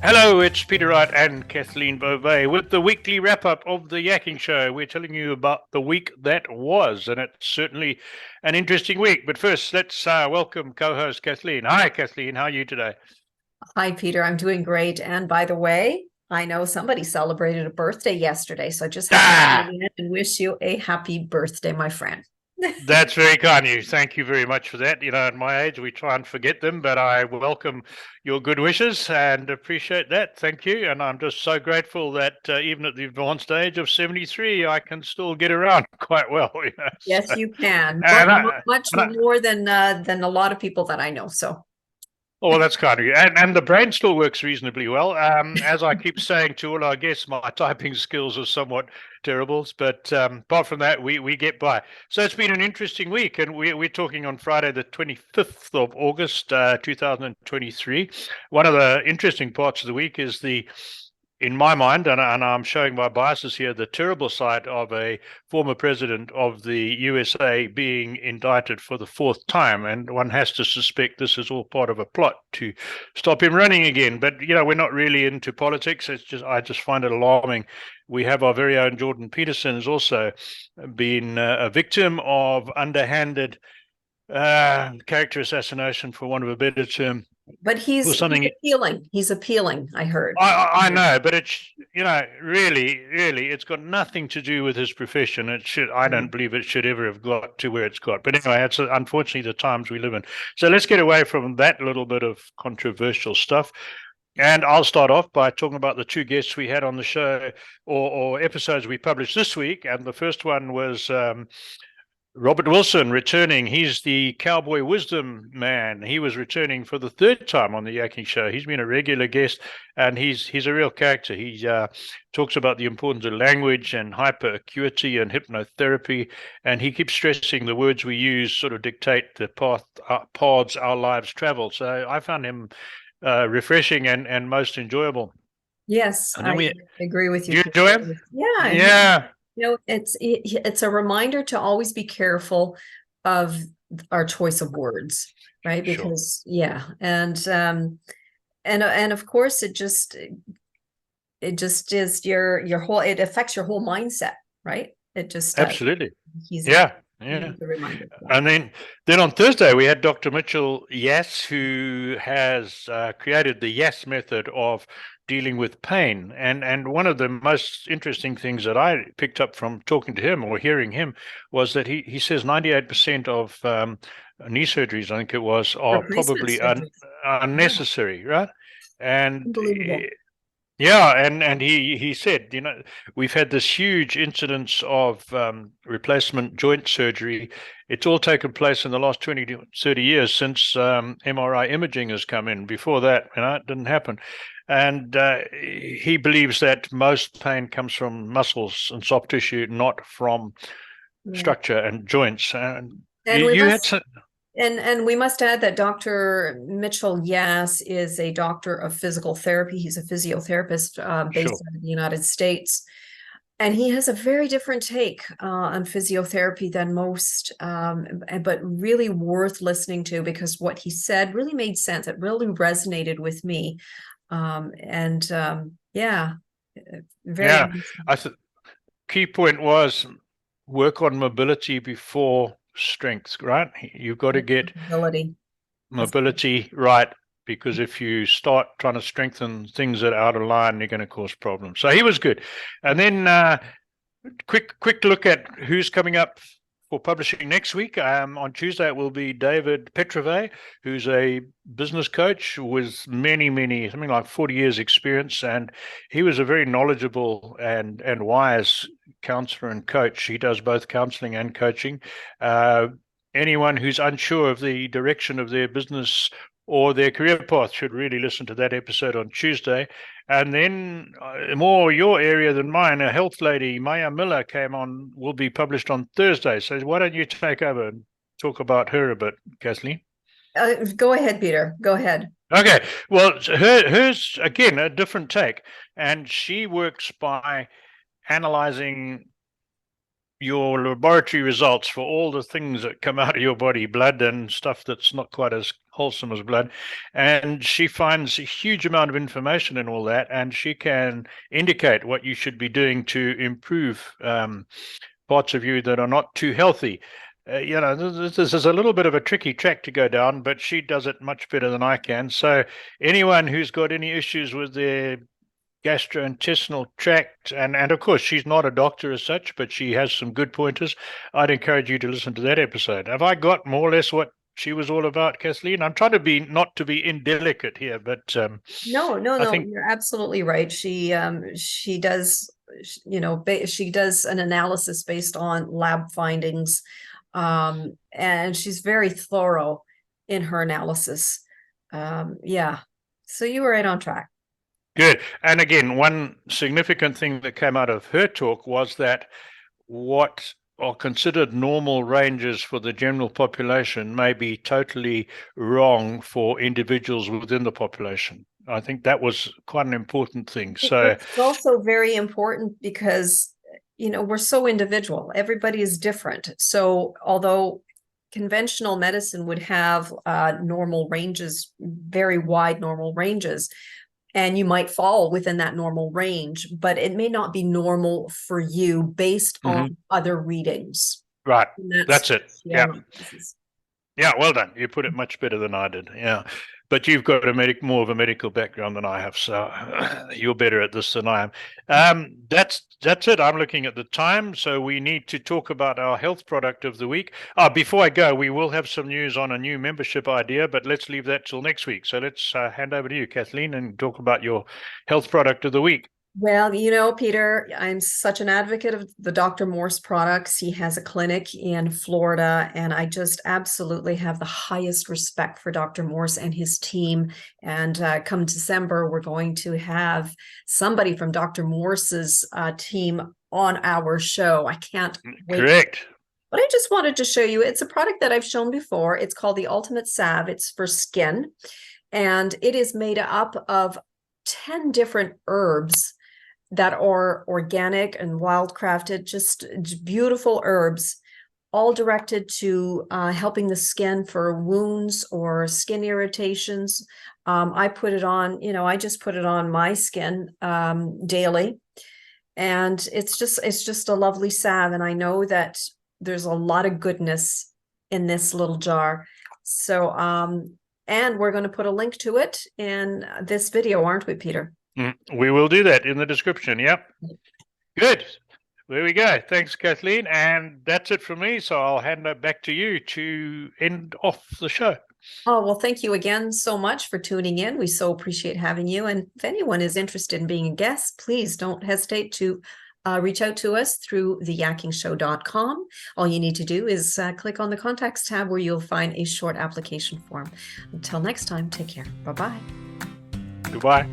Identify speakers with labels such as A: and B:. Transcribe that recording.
A: Hello, it's Peter Wright and Kathleen Beauvais with the weekly wrap-up of the Yakking Show. We're telling you about the week that was, and it's certainly an interesting week. But first, let's welcome co-host Kathleen. Hi, Kathleen. How are you today?
B: Hi, Peter. I'm doing great. And by the way, I know somebody celebrated a birthday yesterday, so I just have to
A: Ah,
B: chime in and wish you a happy birthday, my friend.
A: that's very kind of you. Thank you very much for that. You know, at my age, we try and forget them, but I welcome your good wishes and appreciate that. Thank you. And I'm just so grateful that even at the advanced age of 73, I can still get around quite well.
B: Yes, you can.
A: And
B: Much
A: and I,
B: more than a lot of people that I know. So,
A: Oh, well, that's kind of you. And the brain still works reasonably well. As I keep saying to all our guests, my typing skills are somewhat terrible, but apart from that, we get by. So it's been an interesting week, and we're talking on Friday, the 25th of August, 2023. One of the interesting parts of the week is in my mind, and I'm showing my biases here, the terrible side of a former president of the USA being indicted for the fourth time. And one has to suspect this is all part of a plot to stop him running again. But, you know, we're not really into politics. I just find it alarming. We have our very own Jordan Peterson has also been a victim of underhanded character assassination, for want of a better term,
B: but
A: for
B: he's
A: something.
B: appealing. He's appealing, I heard.
A: I know, but it's, you know, really, it's got nothing to do with his profession. I don't believe it should ever have got to where it's got. But anyway, it's unfortunately the times we live in. So let's get away from that little bit of controversial stuff. And I'll start off by talking about the two guests we had on the show, or episodes we published this week. And the first one was Robert Wilson returning. He's the cowboy wisdom man. He was returning for the third time on the Yakking Show. He's been a regular guest, and he's a real character. He talks about the importance of language and hyper acuity and hypnotherapy, and he keeps stressing the words we use sort of dictate the paths our lives travel. So I found him refreshing and most enjoyable.
B: Yes,
A: And then
B: I agree with
A: do
B: you,
A: you enjoy him?
B: Peter. Yeah,
A: Yeah,
B: it's a reminder to always be careful of our choice of words, right?
A: sure.
B: Because and of course it just is your whole, it affects your whole mindset, right? It just does.
A: Absolutely.
B: He's a,
A: Yeah, yeah.
B: he's a reminder of that.
A: And then on Thursday, we had Dr. Mitchell Yass, who has created the Yass method of dealing with pain. And one of the most interesting things that I picked up from talking to him or hearing him was that he says 98% of knee surgeries, I think it was, are
B: Replacement
A: probably
B: surgeries. Yeah,
A: unnecessary, right? And
B: unbelievable.
A: yeah, and he said, you know, we've had this huge incidence of replacement joint surgery. It's all taken place in the last 20 to 30 years since MRI imaging has come in. Before that, you know, it didn't happen. And he believes that most pain comes from muscles and soft tissue, not from
B: Yeah.
A: structure and joints. And
B: And we
A: you had
B: must
A: some,
B: and we must add that Dr. Mitchell Yass is a doctor of physical therapy. He's a physiotherapist
A: sure.
B: based in the United States. And he has a very different take on physiotherapy than most, but really worth listening to because what he said really made sense. It really resonated with me. Yeah, very
A: Yeah,
B: interesting.
A: I th key point was work on mobility before strength, right? You've got to get
B: Ability. That's
A: mobility right because if you start trying to strengthen things that are out of line, you're going to cause problems. So he was good. And then quick look at who's coming up for publishing next week. On Tuesday, it will be David Petrove, who's a business coach with many, something like 40 years experience. And he was a very knowledgeable and wise counselor and coach. He does both counseling and coaching. Uh, Anyone who's unsure of the direction of their business or their career path should really listen to that episode on Tuesday. And then more your area than mine, a health lady, Maya Miller, came on, will be published on Thursday. So why don't you take over and talk about her a bit, Kathleen?
B: Go ahead, Peter. Go ahead.
A: Okay, well, hers, again, a different take. And she works by analyzing your laboratory results for all the things that come out of your body, blood and stuff that's not quite as wholesome as blood. And she finds a huge amount of information in all that, and she can indicate what you should be doing to improve parts of you that are not too healthy. This is a little bit of a tricky track to go down, but she does it much better than I can. So anyone who's got any issues with their gastrointestinal tract, and of course she's not a doctor as such, but she has some good pointers, I'd encourage you to listen to that episode. Have I got more or less what she was all about, Kathleen? I'm trying to be not to be indelicate here, but
B: no,
A: I think
B: you're absolutely right. She does, she does an analysis based on lab findings, and she's very thorough in her analysis. Yeah, so you were right on track.
A: good. And again, one significant thing that came out of her talk was that what are considered normal ranges for the general population may be totally wrong for individuals within the population. I think that was quite an important thing. So
B: it's also very important because, we're so individual. Everybody is different. So although conventional medicine would have normal ranges, very wide normal ranges, and you might fall within that normal range, but it may not be normal for you based on other readings.
A: right, that's it. Yeah. Yeah, well done. You put it much better than I did. Yeah, but you've got more of a medical background than I have, so you're better at this than I am. That's it. I'm looking at the time, so we need to talk about our health product of the week. Before I go, we will have some news on a new membership idea, but let's leave that till next week. So let's hand over to you, Kathleen, and talk about your health product of the week.
B: Well, Peter, I'm such an advocate of the Dr. Morse products. He has a clinic in Florida, and I just absolutely have the highest respect for Dr. Morse and his team. And come December, we're going to have somebody from Dr. Morse's team on our show. I can't wait.
A: Correct.
B: But I just wanted to show you, it's a product that I've shown before. It's called the Ultimate Salve. It's for skin, and it is made up of 10 different herbs that are organic and wildcrafted, just beautiful herbs, all directed to helping the skin for wounds or skin irritations. I put it on, I just put it on my skin daily, and it's just a lovely salve. And I know that there's a lot of goodness in this little jar. So, and we're going to put a link to it in this video, aren't we, Peter?
A: We will do that in the description. Yep. Good. There we go. Thanks, Kathleen. And that's it from me. So I'll hand it back to you to end off the show.
B: Oh, well, thank you again so much for tuning in. We so appreciate having you. And if anyone is interested in being a guest, please don't hesitate to reach out to us through theyakkingshow.com. All you need to do is click on the contacts tab where you'll find a short application form. Until next time, take care. Bye-bye.
A: Goodbye.